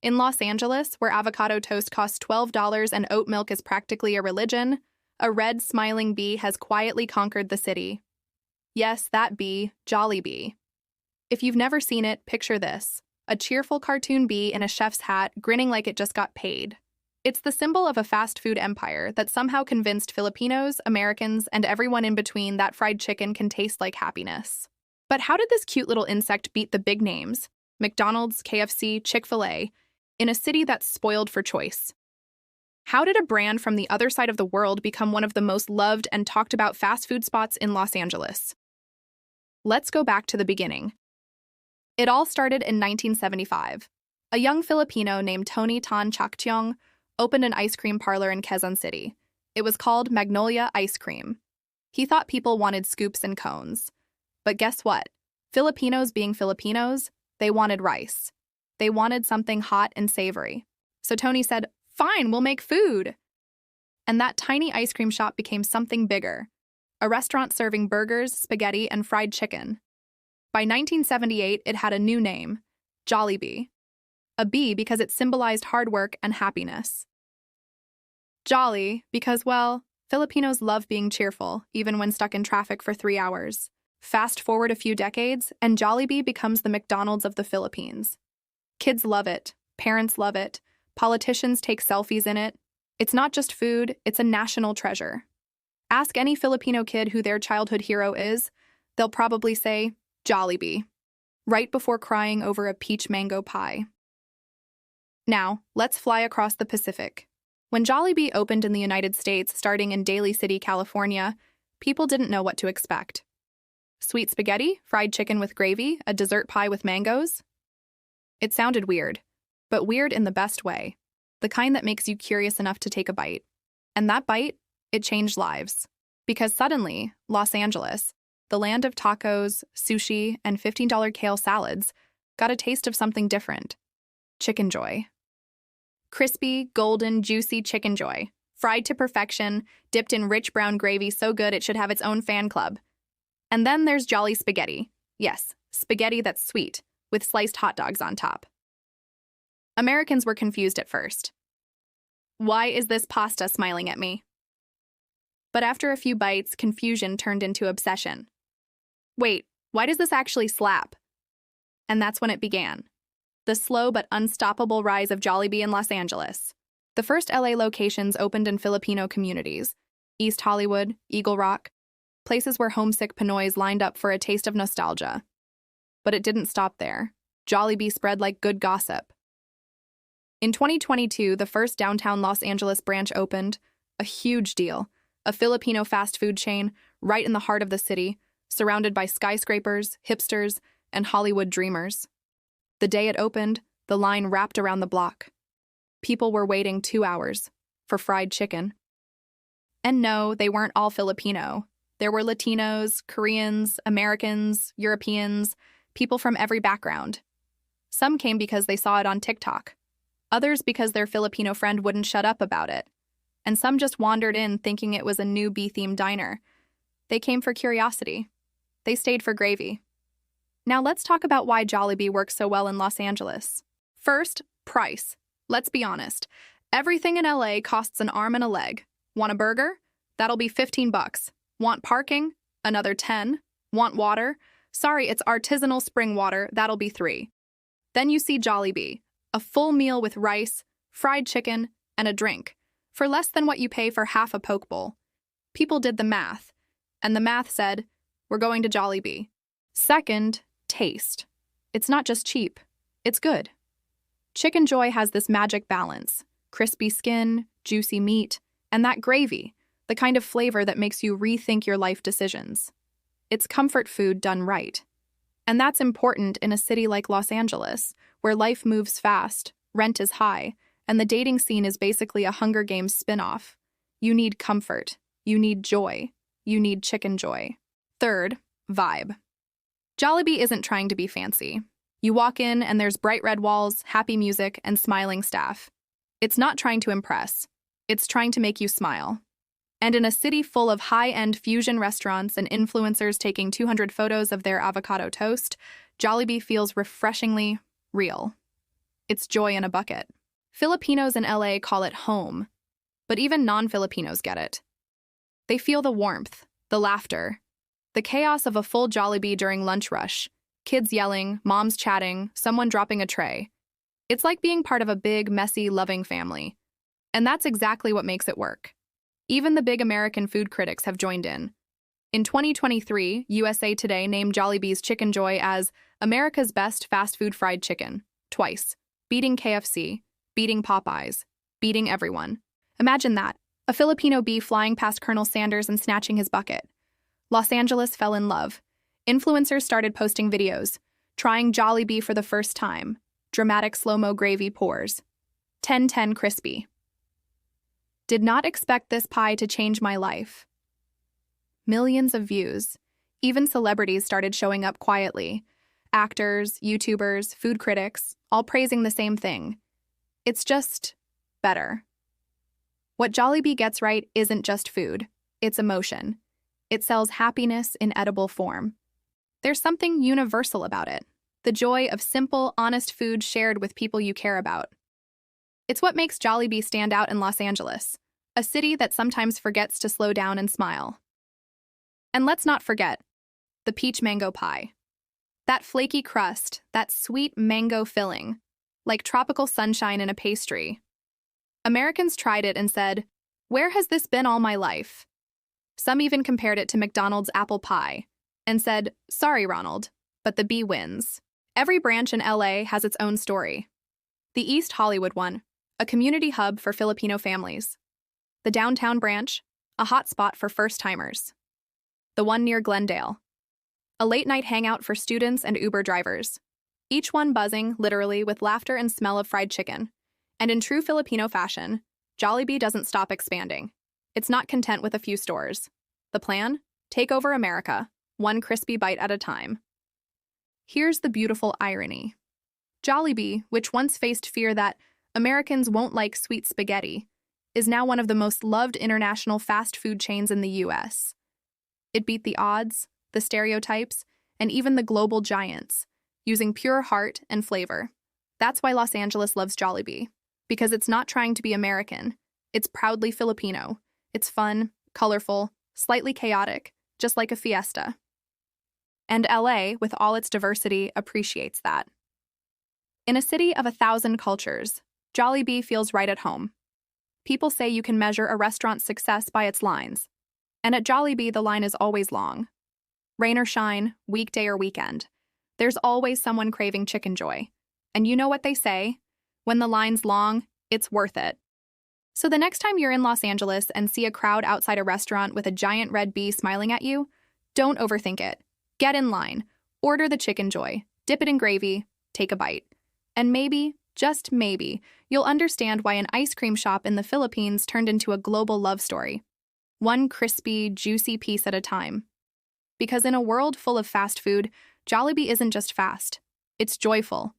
In Los Angeles, where avocado toast costs $12 and oat milk is practically a religion, a red smiling bee has quietly conquered the city. Yes, that bee, Jollibee. If you've never seen it, picture this: a cheerful cartoon bee in a chef's hat, grinning like it just got paid. It's the symbol of a fast food empire that somehow convinced Filipinos, Americans, and everyone in between that fried chicken can taste like happiness. But how did this cute little insect beat the big names, McDonald's, KFC, Chick-fil-A, in a city that's spoiled for choice? How did a brand from the other side of the world become one of the most loved and talked about fast food spots in Los Angeles? Let's go back to the beginning. It all started in 1975. A young Filipino named Tony Tan Chakcheong opened an ice cream parlor in Quezon City. It was called Magnolia Ice Cream. He thought people wanted scoops and cones. But guess what? Filipinos being Filipinos, they wanted rice. They wanted something hot and savory. So Tony said, "Fine, we'll make food." And that tiny ice cream shop became something bigger, a restaurant serving burgers, spaghetti, and fried chicken. By 1978, it had a new name, Jollibee. A B because it symbolized hard work and happiness. Jolly because, well, Filipinos love being cheerful, even when stuck in traffic for 3 hours. Fast forward a few decades, and Jollibee becomes the McDonald's of the Philippines. Kids love it, parents love it, politicians take selfies in it. It's not just food, it's a national treasure. Ask any Filipino kid who their childhood hero is, they'll probably say, Jollibee, right before crying over a peach mango pie. Now, let's fly across the Pacific. When Jollibee opened in the United States, starting in Daly City, California, people didn't know what to expect. Sweet spaghetti, fried chicken with gravy, a dessert pie with mangoes? It sounded weird, but weird in the best way, the kind that makes you curious enough to take a bite. And that bite, it changed lives. Because suddenly, Los Angeles, the land of tacos, sushi, and $15 kale salads, got a taste of something different. Chickenjoy. Crispy, golden, juicy Chickenjoy, fried to perfection, dipped in rich brown gravy so good it should have its own fan club. And then there's Jolly Spaghetti. Yes, spaghetti that's sweet, with sliced hot dogs on top. Americans were confused at first. Why is this pasta smiling at me? But after a few bites, confusion turned into obsession. Wait, why does this actually slap? And that's when it began. The slow but unstoppable rise of Jollibee in Los Angeles. The first LA locations opened in Filipino communities, East Hollywood, Eagle Rock, places where homesick Pinoys lined up for a taste of nostalgia. But it didn't stop there. Jollibee spread like good gossip. In 2022, the first downtown Los Angeles branch opened, a huge deal, a Filipino fast food chain right in the heart of the city, surrounded by skyscrapers, hipsters, and Hollywood dreamers. The day it opened, the line wrapped around the block. People were waiting 2 hours for fried chicken. And no, they weren't all Filipino. There were Latinos, Koreans, Americans, Europeans, people from every background. Some came because they saw it on TikTok. Others because their Filipino friend wouldn't shut up about it. And some just wandered in thinking it was a new bee-themed diner. They came for curiosity. They stayed for gravy. Now let's talk about why Jollibee works so well in Los Angeles. First, price. Let's be honest. Everything in LA costs an arm and a leg. Want a burger? That'll be $15. Want parking? Another 10. Want water? Sorry, it's artisanal spring water. That'll be $3. Then you see Jollibee, a full meal with rice, fried chicken, and a drink, for less than what you pay for half a poke bowl. People did the math, and the math said, we're going to Jollibee. Second, taste. It's not just cheap, it's good. Chickenjoy has this magic balance: crispy skin, juicy meat, and that gravy, the kind of flavor that makes you rethink your life decisions. It's comfort food done right. And that's important in a city like Los Angeles, where life moves fast, rent is high, and the dating scene is basically a Hunger Games spin-off. You need comfort, you need joy, you need Chickenjoy. Third, vibe. Jollibee isn't trying to be fancy. You walk in and there's bright red walls, happy music, and smiling staff. It's not trying to impress. It's trying to make you smile. And in a city full of high-end fusion restaurants and influencers taking 200 photos of their avocado toast, Jollibee feels refreshingly real. It's joy in a bucket. Filipinos in LA call it home, but even non-Filipinos get it. They feel the warmth, the laughter, the chaos of a full Jollibee during lunch rush, kids yelling, moms chatting, someone dropping a tray. It's like being part of a big, messy, loving family. And that's exactly what makes it work. Even the big American food critics have joined in. In 2023, USA Today named Jollibee's Chickenjoy as America's best fast food fried chicken, twice, beating KFC, beating Popeyes, beating everyone. Imagine that, a Filipino bee flying past Colonel Sanders and snatching his bucket. Los Angeles fell in love. Influencers started posting videos, trying Jollibee for the first time. Dramatic slow-mo gravy pours. 10-10 crispy. Did not expect this pie to change my life. Millions of views. Even celebrities started showing up quietly. Actors, YouTubers, food critics, all praising the same thing. It's just better. What Jollibee gets right isn't just food, it's emotion. It sells happiness in edible form. There's something universal about it. The joy of simple, honest food shared with people you care about. It's what makes Jollibee stand out in Los Angeles, a city that sometimes forgets to slow down and smile. And let's not forget the peach mango pie. That flaky crust, that sweet mango filling, like tropical sunshine in a pastry. Americans tried it and said, "Where has this been all my life?" Some even compared it to McDonald's apple pie and said, "Sorry, Ronald, but the bee wins." Every branch in LA has its own story. The East Hollywood one, a community hub for Filipino families. The downtown branch, a hotspot for first-timers. The one near Glendale, a late-night hangout for students and Uber drivers. Each one buzzing, literally, with laughter and smell of fried chicken. And in true Filipino fashion, Jollibee doesn't stop expanding. It's not content with a few stores. The plan? Take over America, one crispy bite at a time. Here's the beautiful irony. Jollibee, which once faced fear that Americans won't like sweet spaghetti, is now one of the most loved international fast food chains in the US. It beat the odds, the stereotypes, and even the global giants, using pure heart and flavor. That's why Los Angeles loves Jollibee, because it's not trying to be American. It's proudly Filipino. It's fun, colorful, slightly chaotic, just like a fiesta. And LA, with all its diversity, appreciates that. In a city of 1,000 cultures, Jollibee feels right at home. People say you can measure a restaurant's success by its lines. And at Jollibee, the line is always long. Rain or shine, weekday or weekend, there's always someone craving Chickenjoy. And you know what they say? When the line's long, it's worth it. So the next time you're in Los Angeles and see a crowd outside a restaurant with a giant red bee smiling at you, don't overthink it. Get in line, order the Chickenjoy, dip it in gravy, take a bite. And maybe, just maybe, you'll understand why an ice cream shop in the Philippines turned into a global love story. One crispy, juicy piece at a time. Because in a world full of fast food, Jollibee isn't just fast. It's joyful,